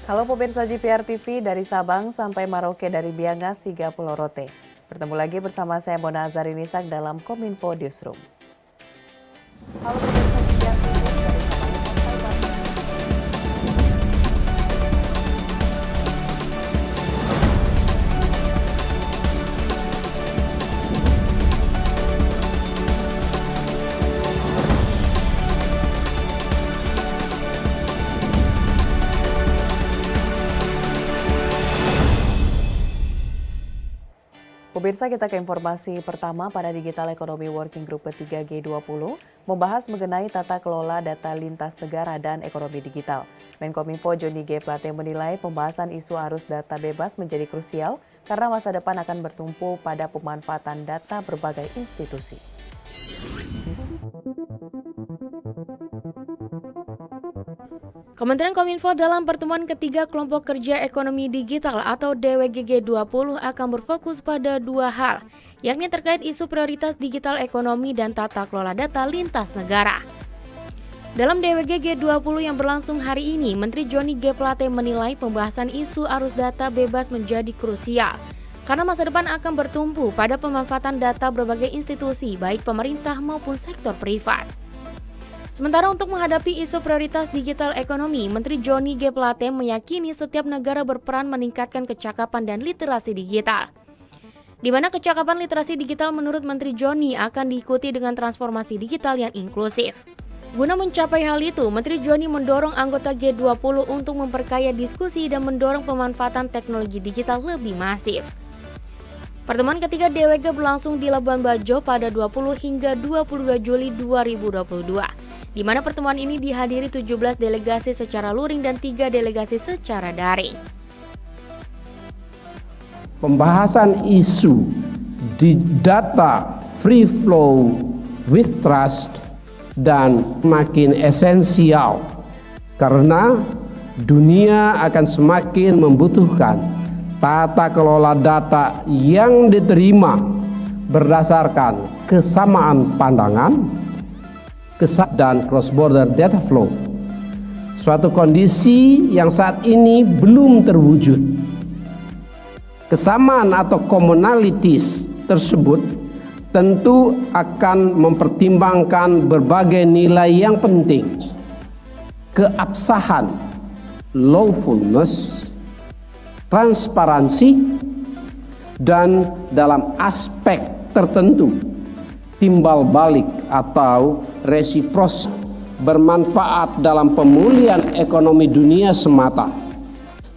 Halo pemirsa GPR TV dari Sabang sampai Merauke, dari Biangas hingga Pulau Rote. Bertemu lagi bersama saya Mona Azari-Nisak dalam Kominfo Newsroom. Halo pemirsa GPR TV dari Sabang sampai Merauke. Pemirsa, kita ke informasi pertama. Pada Digital Economy Working Group ketiga G20 membahas mengenai tata kelola data lintas negara dan ekonomi digital. Menkominfo Johnny G. Plate menilai pembahasan isu arus data bebas menjadi krusial karena masa depan akan bertumpu pada pemanfaatan data berbagai institusi. Kementerian Kominfo dalam pertemuan ketiga Kelompok Kerja Ekonomi Digital atau DWGG 20 akan berfokus pada dua hal, yakni terkait isu prioritas digital ekonomi dan tata kelola data lintas negara. Dalam DWGG 20 yang berlangsung hari ini, Menteri Johnny G. Plate menilai pembahasan isu arus data bebas menjadi krusial, karena masa depan akan bertumpu pada pemanfaatan data berbagai institusi, baik pemerintah maupun sektor privat. Sementara untuk menghadapi isu prioritas digital ekonomi, Menteri Johnny G. Plate meyakini setiap negara berperan meningkatkan kecakapan dan literasi digital. Di mana kecakapan literasi digital menurut Menteri Johnny akan diikuti dengan transformasi digital yang inklusif. Guna mencapai hal itu, Menteri Johnny mendorong anggota G20 untuk memperkaya diskusi dan mendorong pemanfaatan teknologi digital lebih masif. Pertemuan ketiga DWG berlangsung di Labuan Bajo pada 20 hingga 22 Juli 2022. Di mana pertemuan ini dihadiri 17 delegasi secara luring dan 3 delegasi secara daring. Pembahasan isu di data free flow with trust dan makin esensial karena dunia akan semakin membutuhkan tata kelola data yang diterima berdasarkan kesamaan pandangan dan cross-border data flow. Suatu kondisi yang saat ini belum terwujud. Kesamaan atau commonalities tersebut tentu akan mempertimbangkan berbagai nilai yang penting. Keabsahan, lawfulness, transparansi, dan dalam aspek tertentu timbal balik atau resipros bermanfaat dalam pemulihan ekonomi dunia semata,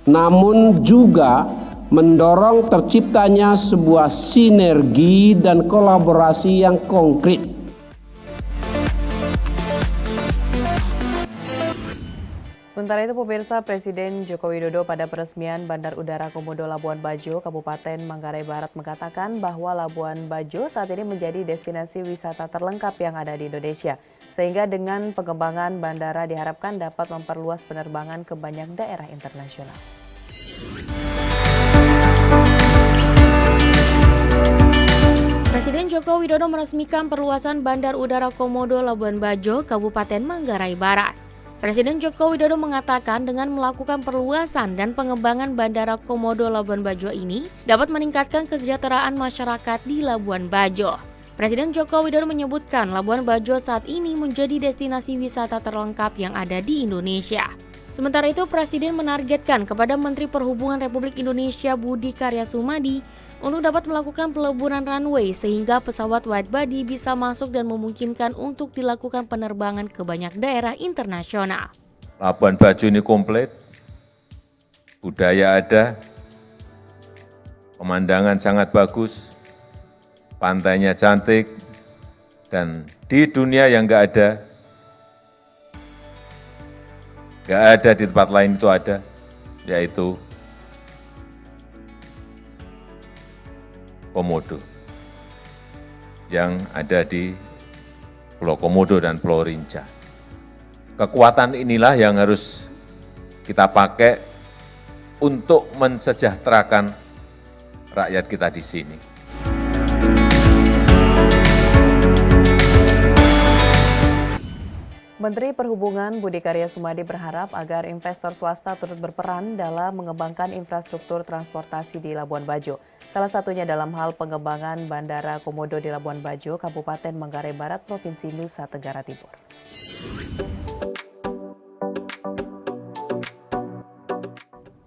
namun juga mendorong terciptanya sebuah sinergi dan kolaborasi yang konkret. Sementara itu pemirsa, Presiden Joko Widodo pada peresmian Bandar Udara Komodo Labuan Bajo, Kabupaten Manggarai Barat mengatakan bahwa Labuan Bajo saat ini menjadi destinasi wisata terlengkap yang ada di Indonesia. Sehingga dengan pengembangan bandara diharapkan dapat memperluas penerbangan ke banyak daerah internasional. Presiden Joko Widodo meresmikan perluasan Bandar Udara Komodo Labuan Bajo, Kabupaten Manggarai Barat. Presiden Joko Widodo mengatakan dengan melakukan perluasan dan pengembangan Bandara Komodo Labuan Bajo ini dapat meningkatkan kesejahteraan masyarakat di Labuan Bajo. Presiden Joko Widodo menyebutkan Labuan Bajo saat ini menjadi destinasi wisata terlengkap yang ada di Indonesia. Sementara itu, Presiden menargetkan kepada Menteri Perhubungan Republik Indonesia Budi Karya Sumadi untuk dapat melakukan peleburan runway sehingga pesawat widebody bisa masuk dan memungkinkan untuk dilakukan penerbangan ke banyak daerah internasional. Labuan Bajo ini komplit, budaya ada, pemandangan sangat bagus, pantainya cantik, dan di dunia yang nggak ada di tempat lain itu ada, yaitu Komodo yang ada di Pulau Komodo dan Pulau Rinca. Kekuatan inilah yang harus kita pakai untuk mensejahterakan rakyat kita di sini. Menteri Perhubungan Budi Karya Sumadi berharap agar investor swasta turut berperan dalam mengembangkan infrastruktur transportasi di Labuan Bajo. Salah satunya dalam hal pengembangan Bandara Komodo di Labuan Bajo, Kabupaten Manggarai Barat, Provinsi Nusa Tenggara Timur.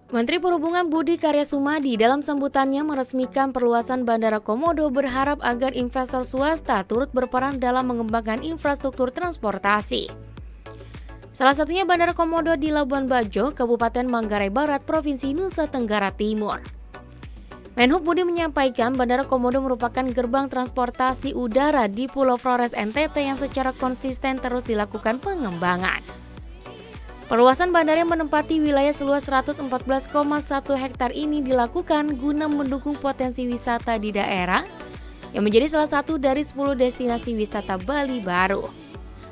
Menteri Perhubungan Budi Karya Sumadi dalam sambutannya meresmikan perluasan Bandara Komodo berharap agar investor swasta turut berperan dalam mengembangkan infrastruktur transportasi. Salah satunya Bandara Komodo di Labuan Bajo, Kabupaten Manggarai Barat, Provinsi Nusa Tenggara Timur. Menhub Budi menyampaikan Bandara Komodo merupakan gerbang transportasi udara di Pulau Flores NTT yang secara konsisten terus dilakukan pengembangan. Perluasan bandara yang menempati wilayah seluas 114,1 hektar ini dilakukan guna mendukung potensi wisata di daerah yang menjadi salah satu dari 10 destinasi wisata Bali baru.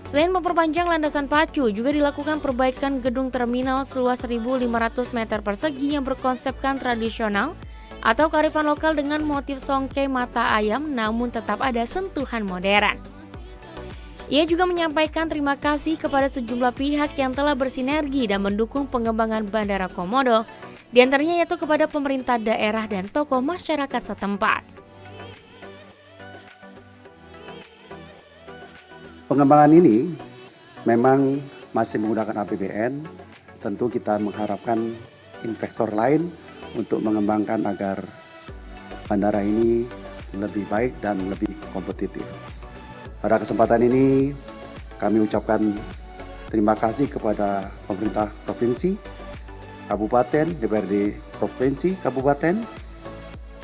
Selain memperpanjang landasan pacu, juga dilakukan perbaikan gedung terminal seluas 1.500 meter persegi yang berkonsepkan tradisional atau kearifan lokal dengan motif songke mata ayam namun tetap ada sentuhan modern. Ia juga menyampaikan terima kasih kepada sejumlah pihak yang telah bersinergi dan mendukung pengembangan Bandara Komodo, diantaranya yaitu kepada pemerintah daerah dan tokoh masyarakat setempat. Pengembangan ini memang masih menggunakan APBN, tentu kita mengharapkan investor lain untuk mengembangkan agar bandara ini lebih baik dan lebih kompetitif. Pada kesempatan ini kami ucapkan terima kasih kepada pemerintah provinsi, kabupaten, DPRD provinsi, kabupaten,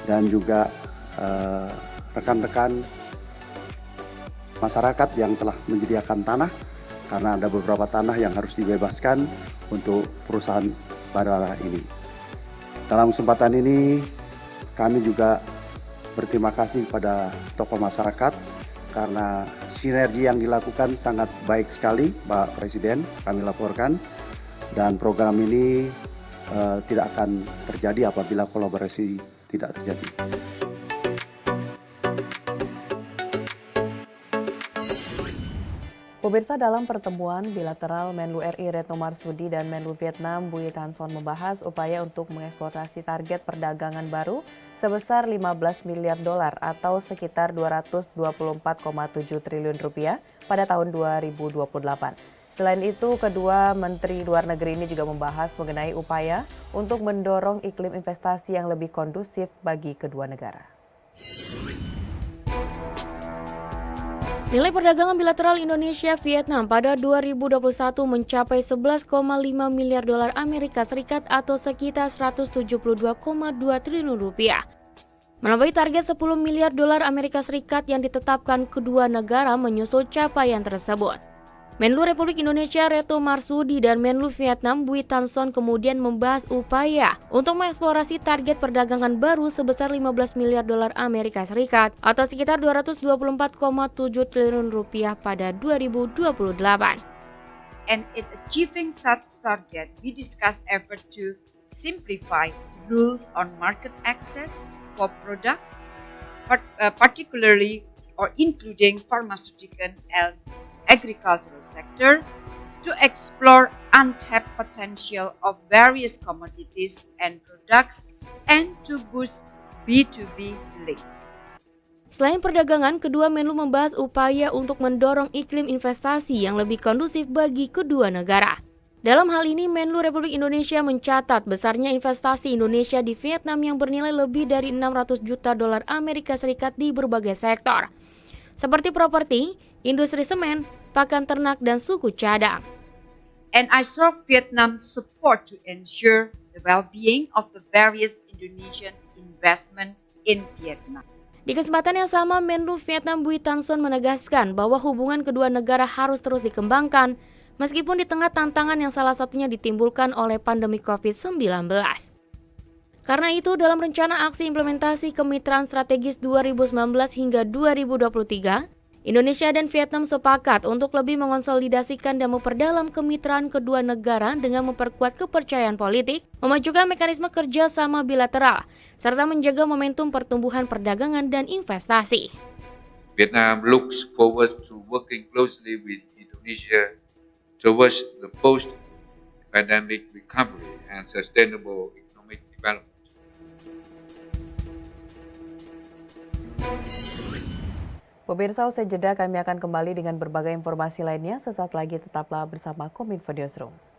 dan juga rekan-rekan masyarakat yang telah menyediakan tanah, karena ada beberapa tanah yang harus dibebaskan untuk perusahaan bandara ini. Dalam kesempatan ini kami juga berterima kasih kepada tokoh masyarakat karena sinergi yang dilakukan sangat baik sekali, Pak Presiden, kami laporkan. Dan program ini tidak akan terjadi apabila kolaborasi tidak terjadi. Pemirsa, dalam pertemuan bilateral Menlu RI Retno Marsudi dan Menlu Vietnam Bui Thanh Son membahas upaya untuk mengeksploitasi target perdagangan baru sebesar 15 miliar dolar atau sekitar 224,7 triliun rupiah pada tahun 2028. Selain itu, kedua Menteri Luar Negeri ini juga membahas mengenai upaya untuk mendorong iklim investasi yang lebih kondusif bagi kedua negara. Nilai perdagangan bilateral Indonesia-Vietnam pada 2021 mencapai 11,5 miliar dolar Amerika Serikat atau sekitar 172,2 triliun rupiah. Melampaui target 10 miliar dolar Amerika Serikat yang ditetapkan kedua negara menyusul capaian tersebut. Menlu Republik Indonesia Retno Marsudi dan Menlu Vietnam Bui Thanh Son kemudian membahas upaya untuk mengeksplorasi target perdagangan baru sebesar 15 miliar dolar Amerika Serikat atau sekitar 224,7 triliun rupiah pada 2028. And in achieving such target, we discussed effort to simplify rules on market access for products, particularly or including pharmaceutical and agricultural sector, to explore untapped potential of various commodities and products and to boost B2B links. Selain perdagangan, kedua Menlu membahas upaya untuk mendorong iklim investasi yang lebih kondusif bagi kedua negara. Dalam hal ini, Menlu Republik Indonesia mencatat besarnya investasi Indonesia di Vietnam yang bernilai lebih dari 600 juta dolar Amerika Serikat di berbagai sektor, seperti properti, industri semen, pakan ternak, dan suku cadang. And I saw Vietnam's support to ensure the well-being of the various Indonesian investment in Vietnam. Di kesempatan yang sama, Menlu Vietnam Bui Thanh Son menegaskan bahwa hubungan kedua negara harus terus dikembangkan meskipun di tengah tantangan yang salah satunya ditimbulkan oleh pandemi COVID-19. Karena itu, dalam rencana aksi implementasi kemitraan strategis 2019 hingga 2023, Indonesia dan Vietnam sepakat untuk lebih mengonsolidasikan dan memperdalam kemitraan kedua negara dengan memperkuat kepercayaan politik, memajukan mekanisme kerjasama bilateral, serta menjaga momentum pertumbuhan perdagangan dan investasi. Vietnam looks forward to working closely with Indonesia towards the post-pandemic recovery and sustainable economic development. Pemirsa, usai jeda kami akan kembali dengan berbagai informasi lainnya. Sesaat lagi tetaplah bersama Kominfo Newsroom.